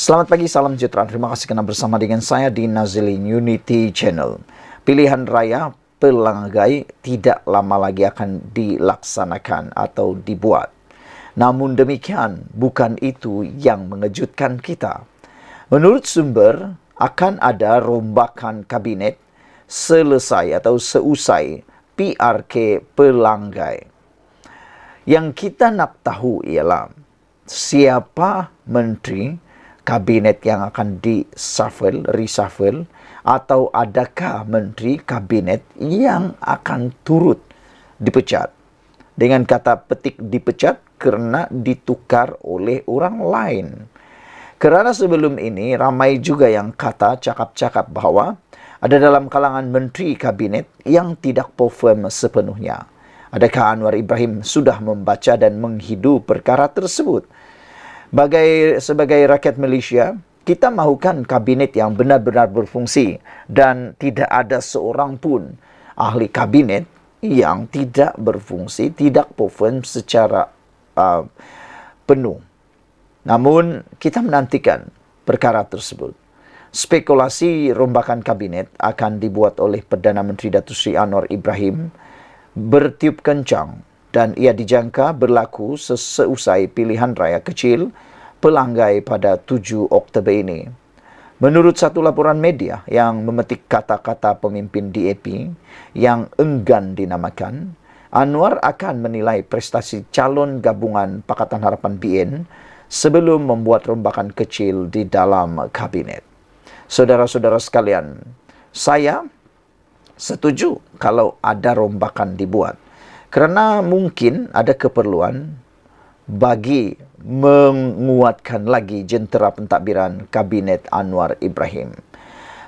Selamat pagi, salam sejahtera. Terima kasih kerana bersama dengan saya di Nazilin Unity Channel. Pilihan raya pelanggai tidak lama lagi akan dilaksanakan atau dibuat. Namun demikian, bukan itu yang mengejutkan kita. Menurut sumber, akan ada rombakan kabinet selesai atau seusai PRK pelanggai. Yang kita nak tahu ialah siapa menteri kabinet yang akan reshuffle, atau adakah menteri kabinet yang akan turut dipecat. Dengan kata petik dipecat kerana ditukar oleh orang lain. Kerana sebelum ini ramai juga yang cakap-cakap bahawa ada dalam kalangan menteri kabinet yang tidak perform sepenuhnya. Adakah Anwar Ibrahim sudah membaca dan menghidu perkara tersebut? Sebagai rakyat Malaysia, kita mahukan kabinet yang benar-benar berfungsi dan tidak ada seorang pun ahli kabinet yang tidak berfungsi, tidak perform secara penuh. Namun, kita menantikan perkara tersebut. Spekulasi rombakan kabinet akan dibuat oleh Perdana Menteri Datuk Seri Anwar Ibrahim bertiup kencang dan ia dijangka berlaku seusai pilihan raya kecil pelanggai pada 7 Oktober ini. Menurut satu laporan media yang memetik kata-kata pemimpin DAP yang enggan dinamakan, Anwar akan menilai prestasi calon gabungan Pakatan Harapan BN sebelum membuat rombakan kecil di dalam kabinet. Saudara-saudara sekalian, saya setuju kalau ada rombakan dibuat. Kerana mungkin ada keperluan bagi menguatkan lagi jentera pentadbiran Kabinet Anwar Ibrahim.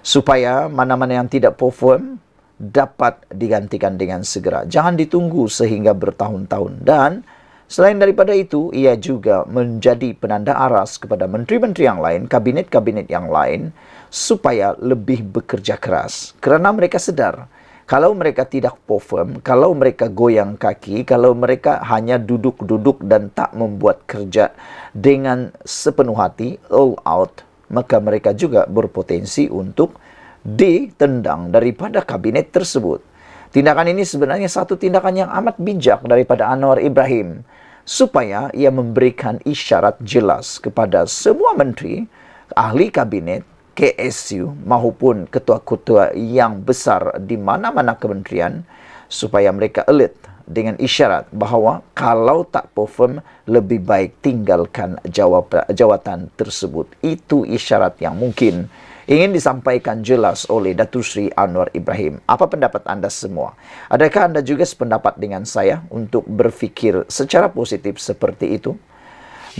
Supaya mana-mana yang tidak perform dapat digantikan dengan segera. Jangan ditunggu sehingga bertahun-tahun. Dan selain daripada itu, ia juga menjadi penanda aras kepada menteri-menteri yang lain, kabinet-kabinet yang lain, supaya lebih bekerja keras. Kerana mereka sedar, kalau mereka tidak perform, kalau mereka goyang kaki, kalau mereka hanya duduk-duduk dan tak membuat kerja dengan sepenuh hati, all out, maka mereka juga berpotensi untuk ditendang daripada kabinet tersebut. Tindakan ini sebenarnya satu tindakan yang amat bijak daripada Anwar Ibrahim, supaya ia memberikan isyarat jelas kepada semua menteri, ahli kabinet, KSU maupun ketua-ketua yang besar di mana-mana kementerian supaya mereka alert dengan isyarat bahawa kalau tak perform lebih baik tinggalkan jawatan tersebut. Itu isyarat yang mungkin ingin disampaikan jelas oleh Datuk Seri Anwar Ibrahim. Apa pendapat anda semua? Adakah anda juga sependapat dengan saya untuk berfikir secara positif seperti itu?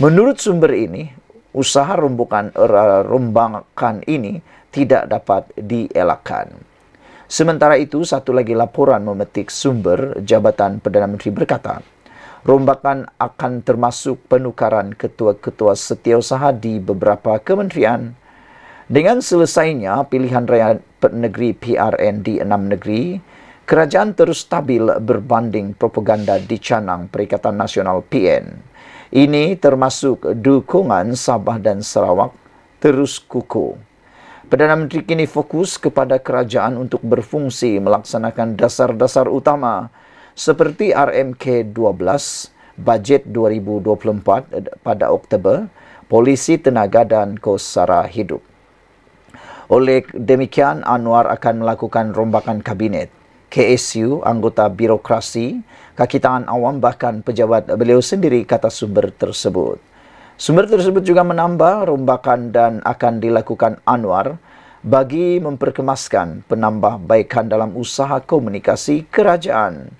Menurut sumber ini, usaha rombakan ini tidak dapat dielakkan. Sementara itu, satu lagi laporan memetik sumber Jabatan Perdana Menteri berkata, rombakan akan termasuk penukaran ketua-ketua setiausaha di beberapa kementerian. Dengan selesainya pilihan raya negeri PRN di 6 negeri, kerajaan terus stabil berbanding propaganda dicanang Perikatan Nasional PN. Ini termasuk dukungan Sabah dan Sarawak terus kukuh. Perdana Menteri kini fokus kepada kerajaan untuk berfungsi melaksanakan dasar-dasar utama seperti RMK 12, Bajet 2024 pada Oktober, Polisi Tenaga dan Kos Sara Hidup. Oleh demikian, Anwar akan melakukan rombakan kabinet, KSU, anggota birokrasi, kaki tangan awam bahkan pejabat beliau sendiri, kata sumber tersebut. Sumber tersebut juga menambah rombakan dan akan dilakukan Anwar bagi memperkemaskan penambahbaikan dalam usaha komunikasi kerajaan.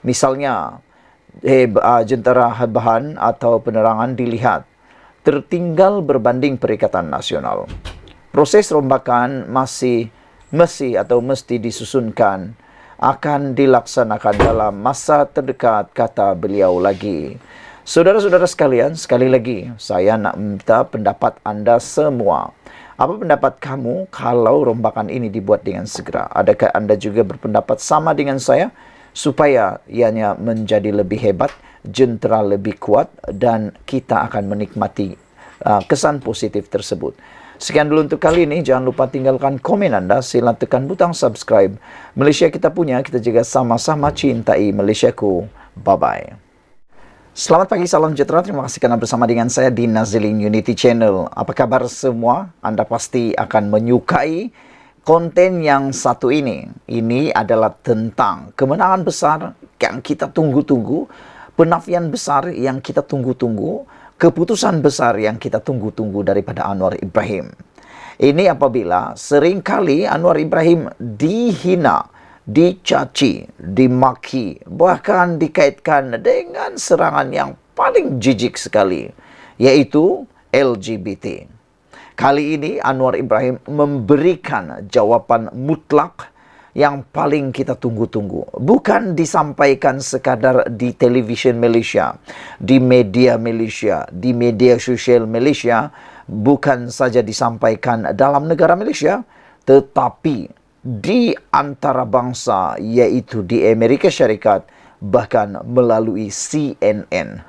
Misalnya, jentera bahan atau penerangan dilihat tertinggal berbanding Perikatan Nasional. Proses rombakan mesti disusunkan akan dilaksanakan dalam masa terdekat, kata beliau lagi. Saudara-saudara sekalian, sekali lagi saya nak minta pendapat anda semua. Apa pendapat kamu kalau rombakan ini dibuat dengan segera? Adakah anda juga berpendapat sama dengan saya supaya ianya menjadi lebih hebat, jentera lebih kuat dan kita akan menikmati kesan positif tersebut. Sekian dulu untuk kali ini. Jangan lupa tinggalkan komen Anda. Sila tekan butang subscribe. Malaysia kita punya, kita juga sama-sama cintai Malaysiaku. Bye-bye. Selamat pagi, salam sejahtera. Terima kasih karena bersama dengan saya di Nazilin Unity Channel. Apa kabar semua? Anda pasti akan menyukai konten yang satu ini. Ini adalah tentang kemenangan besar yang kita tunggu-tunggu, penafian besar yang kita tunggu-tunggu, keputusan besar yang kita tunggu-tunggu daripada Anwar Ibrahim. Ini apabila seringkali Anwar Ibrahim dihina, dicaci, dimaki, bahkan dikaitkan dengan serangan yang paling jijik sekali, yaitu LGBT. Kali ini Anwar Ibrahim memberikan jawaban mutlak yang paling kita tunggu-tunggu. Bukan disampaikan sekadar di televisyen Malaysia, di media Malaysia, di media sosial Malaysia, bukan saja disampaikan dalam negara Malaysia, tetapi di antara bangsa, yaitu di Amerika Syarikat, bahkan melalui CNN.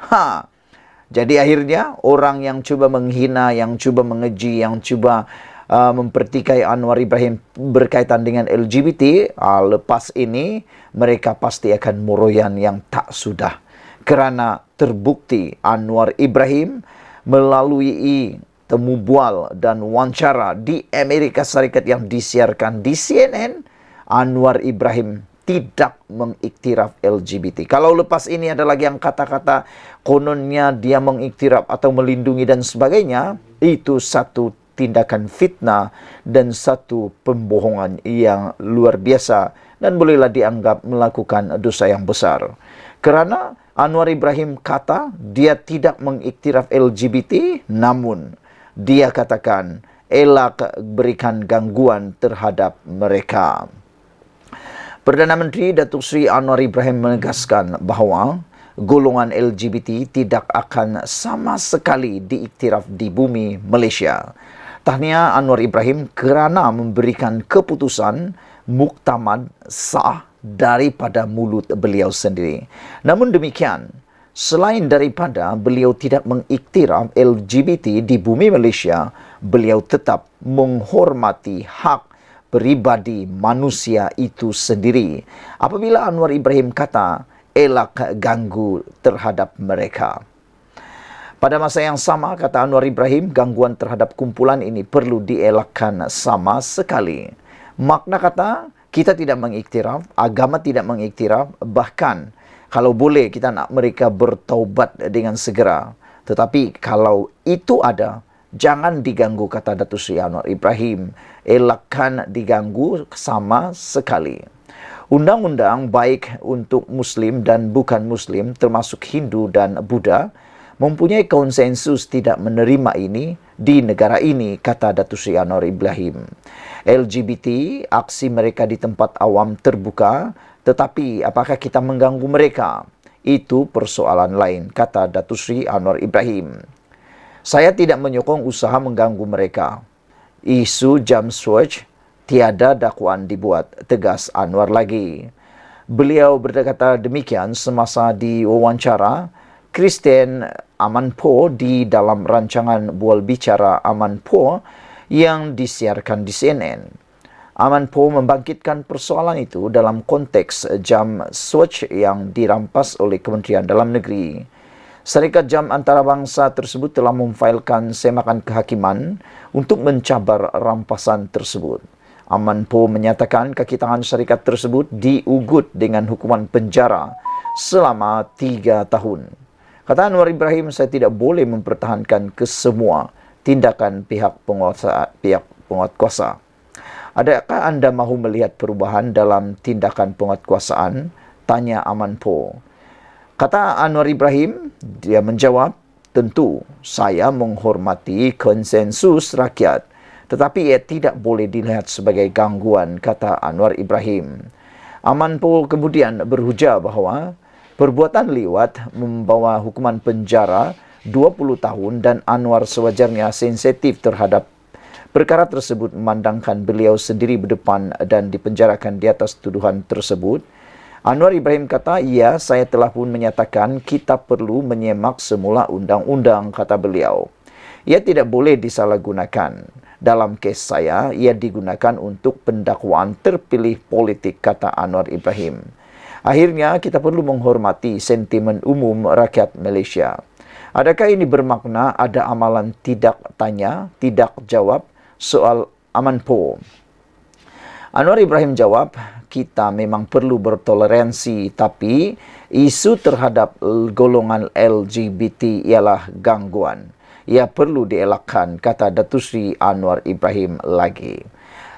Jadi akhirnya orang yang cuba menghina, yang cuba mengeji, yang cuba mempertikai Anwar Ibrahim berkaitan dengan LGBT, lepas ini mereka pasti akan muroyan yang tak sudah. Kerana terbukti Anwar Ibrahim melalui temu bual dan wawancara di Amerika Serikat yang disiarkan di CNN, Anwar Ibrahim tidak mengiktiraf LGBT. Kalau lepas ini ada lagi yang kata-kata kononnya dia mengiktiraf atau melindungi dan sebagainya, itu satu tindakan fitnah dan satu pembohongan yang luar biasa dan bolehlah dianggap melakukan dosa yang besar. Kerana Anwar Ibrahim kata dia tidak mengiktiraf LGBT, namun dia katakan elak berikan gangguan terhadap mereka. Perdana Menteri Datuk Seri Anwar Ibrahim menegaskan bahawa golongan LGBT tidak akan sama sekali diiktiraf di bumi Malaysia. Tahniah Anwar Ibrahim kerana memberikan keputusan muktamad sah daripada mulut beliau sendiri. Namun demikian, selain daripada beliau tidak mengiktiraf LGBT di bumi Malaysia, beliau tetap menghormati hak peribadi manusia itu sendiri. Apabila Anwar Ibrahim kata, elak ganggu terhadap mereka. Pada masa yang sama, kata Anwar Ibrahim, gangguan terhadap kumpulan ini perlu dielakkan sama sekali. Makna kata, kita tidak mengiktiraf, agama tidak mengiktiraf, bahkan kalau boleh kita nak mereka bertaubat dengan segera. Tetapi kalau itu ada, jangan diganggu, kata Datuk Seri Anwar Ibrahim. Elakkan diganggu sama sekali. Undang-undang baik untuk Muslim dan bukan Muslim, termasuk Hindu dan Buddha, mempunyai konsensus tidak menerima ini di negara ini, kata Datuk Seri Anwar Ibrahim. LGBT, aksi mereka di tempat awam terbuka, tetapi apakah kita mengganggu mereka? Itu persoalan lain, kata Datuk Seri Anwar Ibrahim. Saya tidak menyokong usaha mengganggu mereka. Isu jam switch tiada dakwaan dibuat, tegas Anwar lagi. Beliau berkata demikian semasa diwawancara Kristen Amanpour di dalam rancangan Bual Bicara Amanpour yang disiarkan di CNN. Amanpour membangkitkan persoalan itu dalam konteks jam switch yang dirampas oleh Kementerian Dalam Negeri. Syarikat Jam Antarabangsa tersebut telah memfailkan semakan kehakiman untuk mencabar rampasan tersebut. Amanpour menyatakan kaki tangan syarikat tersebut diugut dengan hukuman penjara selama 3 tahun. Kata Anwar Ibrahim, saya tidak boleh mempertahankan kesemua tindakan pihak penguatkuasa. Adakah anda mahu melihat perubahan dalam tindakan penguatkuasaan? Tanya Amanpour. Kata Anwar Ibrahim, dia menjawab, tentu saya menghormati konsensus rakyat, tetapi ia tidak boleh dilihat sebagai gangguan, kata Anwar Ibrahim. Amanpour kemudian berhujah bahawa perbuatan liwat membawa hukuman penjara 20 tahun dan Anwar sewajarnya sensitif terhadap perkara tersebut, memandangkan beliau sendiri berdepan dan dipenjarakan di atas tuduhan tersebut. Anwar Ibrahim kata, ya, saya telah pun menyatakan kita perlu menyemak semula undang-undang, kata beliau. Ia tidak boleh disalahgunakan. Dalam kes saya, ia digunakan untuk pendakwaan terpilih politik, kata Anwar Ibrahim. Akhirnya, kita perlu menghormati sentimen umum rakyat Malaysia. Adakah ini bermakna ada amalan tidak tanya, tidak jawab soal Aman Poh? Anwar Ibrahim jawab, kita memang perlu bertoleransi, tapi isu terhadap golongan LGBT ialah gangguan. Ia perlu dielakkan, kata Datuk Seri Anwar Ibrahim lagi.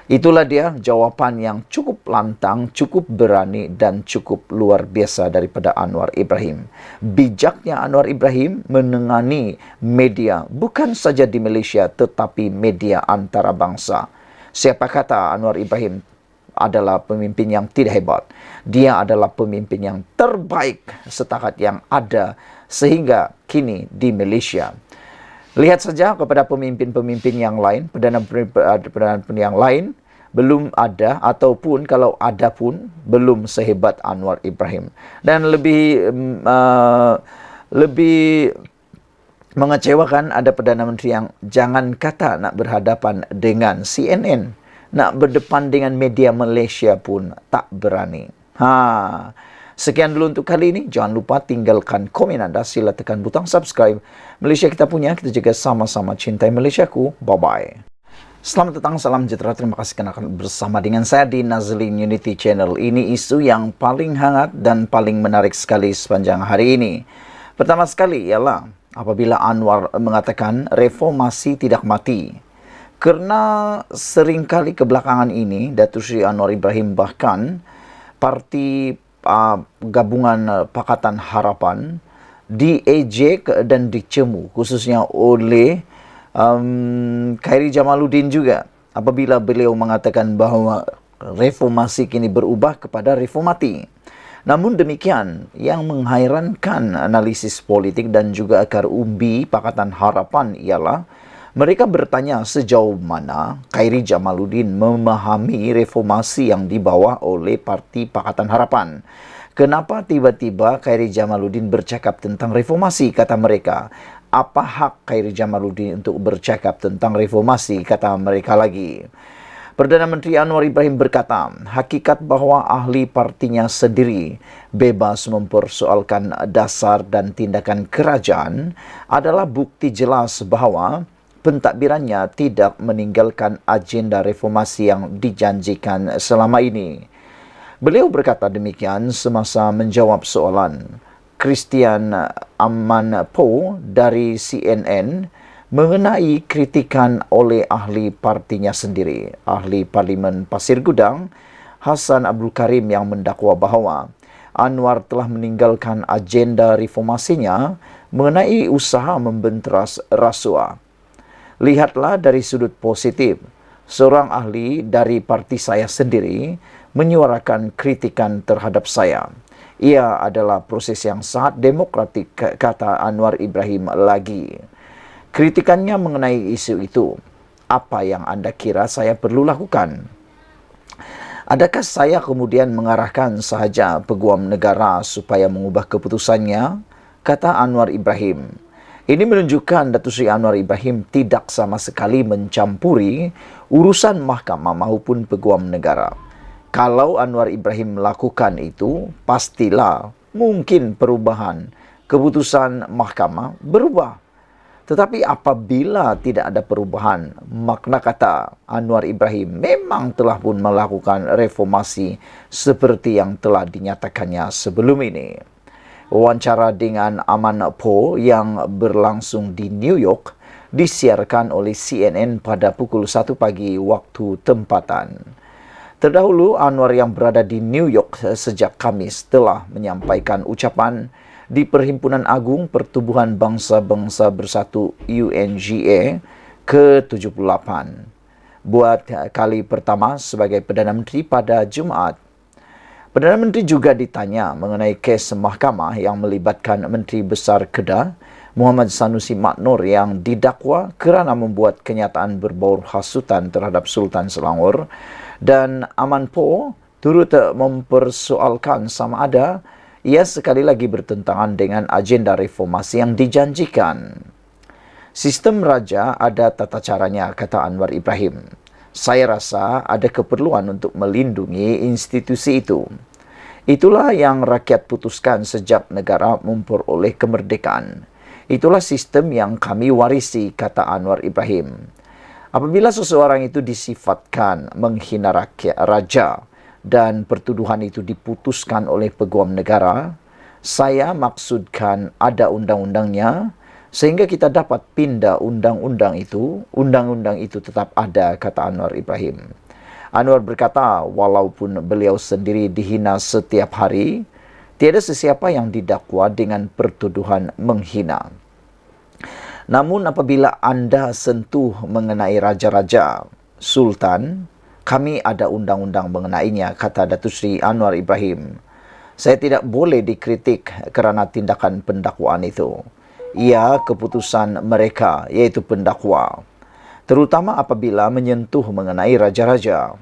Itulah dia jawapan yang cukup lantang, cukup berani dan cukup luar biasa daripada Anwar Ibrahim. Bijaknya Anwar Ibrahim menengani media bukan saja di Malaysia tetapi media antarabangsa. Siapa kata Anwar Ibrahim adalah pemimpin yang tidak hebat? Dia adalah pemimpin yang terbaik setakat yang ada sehingga kini di Malaysia. Lihat saja kepada pemimpin-pemimpin yang lain, perdana yang lain, belum ada ataupun kalau ada pun belum sehebat Anwar Ibrahim. Dan lebih mengecewakan ada Perdana Menteri yang jangan kata nak berhadapan dengan CNN, nak berdepan dengan media Malaysia pun tak berani. Sekian dulu untuk kali ini. Jangan lupa tinggalkan komen anda. Sila tekan butang subscribe. Malaysia kita punya, kita juga sama-sama cintai Malaysiaku. Bye-bye. Selamat datang, salam sejahtera. Terima kasih kerana bersama dengan saya di Nazlin Unity Channel. Ini isu yang paling hangat dan paling menarik sekali sepanjang hari ini. Pertama sekali ialah apabila Anwar mengatakan reformasi tidak mati. Kerana seringkali kebelakangan ini, Datuk Seri Anwar Ibrahim bahkan parti Gabungan Pakatan Harapan diejek dan dicemu khususnya oleh Khairi Jamaluddin juga apabila beliau mengatakan bahawa reformasi kini berubah kepada reformati. Namun demikian, yang menghairankan analisis politik dan juga akar umbi Pakatan Harapan ialah mereka bertanya sejauh mana Khairi Jamaluddin memahami reformasi yang dibawa oleh Parti Pakatan Harapan. Kenapa tiba-tiba Khairi Jamaluddin bercakap tentang reformasi, kata mereka. Apa hak Khairi Jamaluddin untuk bercakap tentang reformasi, kata mereka lagi. Perdana Menteri Anwar Ibrahim berkata, hakikat bahawa ahli partinya sendiri bebas mempersoalkan dasar dan tindakan kerajaan adalah bukti jelas bahawa pentadbirannya tidak meninggalkan agenda reformasi yang dijanjikan selama ini. Beliau berkata demikian semasa menjawab soalan Christian Aman Poh dari CNN mengenai kritikan oleh ahli partinya sendiri, ahli Parlimen Pasir Gudang, Hassan Abdul Karim, yang mendakwa bahawa Anwar telah meninggalkan agenda reformasinya mengenai usaha membenteras rasuah. Lihatlah dari sudut positif, seorang ahli dari parti saya sendiri menyuarakan kritikan terhadap saya. Ia adalah proses yang sangat demokratik, kata Anwar Ibrahim lagi. Kritikannya mengenai isu itu, apa yang anda kira saya perlu lakukan? Adakah saya kemudian mengarahkan sahaja peguam negara supaya mengubah keputusannya? Kata Anwar Ibrahim. Ini menunjukkan Datuk Seri Anwar Ibrahim tidak sama sekali mencampuri urusan mahkamah maupun peguam negara. Kalau Anwar Ibrahim melakukan itu, pastilah mungkin perubahan keputusan mahkamah berubah. Tetapi apabila tidak ada perubahan, makna kata Anwar Ibrahim memang telah pun melakukan reformasi seperti yang telah dinyatakannya sebelum ini. Wawancara dengan Aman Poh yang berlangsung di New York disiarkan oleh CNN pada pukul 1 pagi waktu tempatan. Terdahulu, Anwar yang berada di New York sejak Khamis telah menyampaikan ucapan di Perhimpunan Agung Pertubuhan Bangsa-Bangsa Bersatu UNGA ke-78 buat kali pertama sebagai Perdana Menteri pada Jumaat. Perdana Menteri juga ditanya mengenai kes mahkamah yang melibatkan Menteri Besar Kedah Muhammad Sanusi Mak Nur yang didakwa kerana membuat kenyataan berbau hasutan terhadap Sultan Selangor, dan Aman Poh turut mempersoalkan sama ada ia sekali lagi bertentangan dengan agenda reformasi yang dijanjikan. Sistem raja ada tata caranya, kata Anwar Ibrahim. Saya rasa ada keperluan untuk melindungi institusi itu. Itulah yang rakyat putuskan sejak negara memperoleh kemerdekaan. Itulah sistem yang kami warisi, kata Anwar Ibrahim. Apabila seseorang itu disifatkan menghina rakyat raja dan pertuduhan itu diputuskan oleh peguam negara, saya maksudkan ada undang-undangnya, sehingga kita dapat pindah undang-undang itu tetap ada, kata Anwar Ibrahim. Anwar berkata, walaupun beliau sendiri dihina setiap hari, tiada sesiapa yang didakwa dengan pertuduhan menghina. Namun apabila Anda sentuh mengenai raja-raja, sultan, kami ada undang-undang mengenainya, kata Datuk Seri Anwar Ibrahim. Saya tidak boleh dikritik kerana tindakan pendakwaan itu. Ia keputusan mereka, yaitu pendakwa, terutama apabila menyentuh mengenai raja-raja.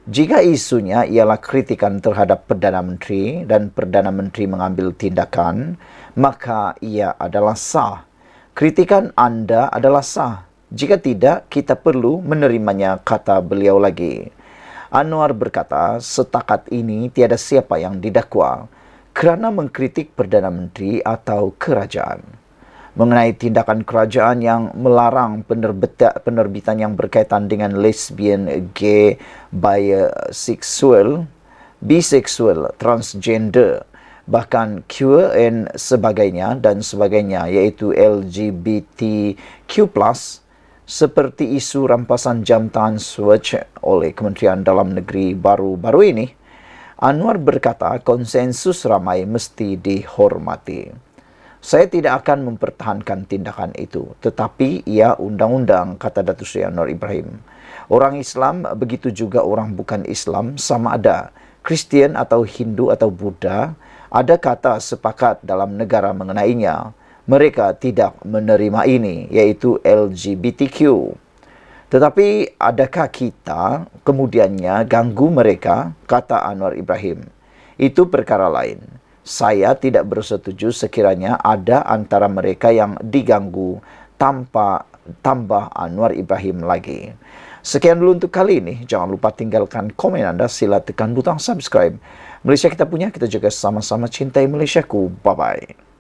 Jika isunya ialah kritikan terhadap Perdana Menteri dan Perdana Menteri mengambil tindakan, maka ia adalah sah. Kritikan Anda adalah sah. Jika tidak, kita perlu menerimanya, kata beliau lagi. Anwar berkata, setakat ini tiada siapa yang didakwa kerana mengkritik Perdana Menteri atau kerajaan. Mengenai tindakan kerajaan yang melarang penerbitan yang berkaitan dengan lesbian, gay, biseksual, transgender, bahkan queer dan sebagainya, iaitu LGBTQ+, seperti isu rampasan jam tangan Swatch oleh Kementerian Dalam Negeri baru-baru ini, Anwar berkata konsensus ramai mesti dihormati. Saya tidak akan mempertahankan tindakan itu, tetapi ia undang-undang, kata Datuk Seri Anwar Ibrahim. Orang Islam, begitu juga orang bukan Islam, sama ada Kristian atau Hindu atau Buddha, ada kata sepakat dalam negara mengenainya. Mereka tidak menerima ini, yaitu LGBTQ. Tetapi adakah kita kemudiannya ganggu mereka, kata Anwar Ibrahim. Itu perkara lain. Saya tidak bersetuju sekiranya ada antara mereka yang diganggu tanpa tambah Anwar Ibrahim lagi. Sekian dulu untuk kali ini. Jangan lupa tinggalkan komen Anda. Sila tekan butang subscribe. Malaysia kita punya, kita juga sama-sama cintai Malaysiaku. Bye-bye.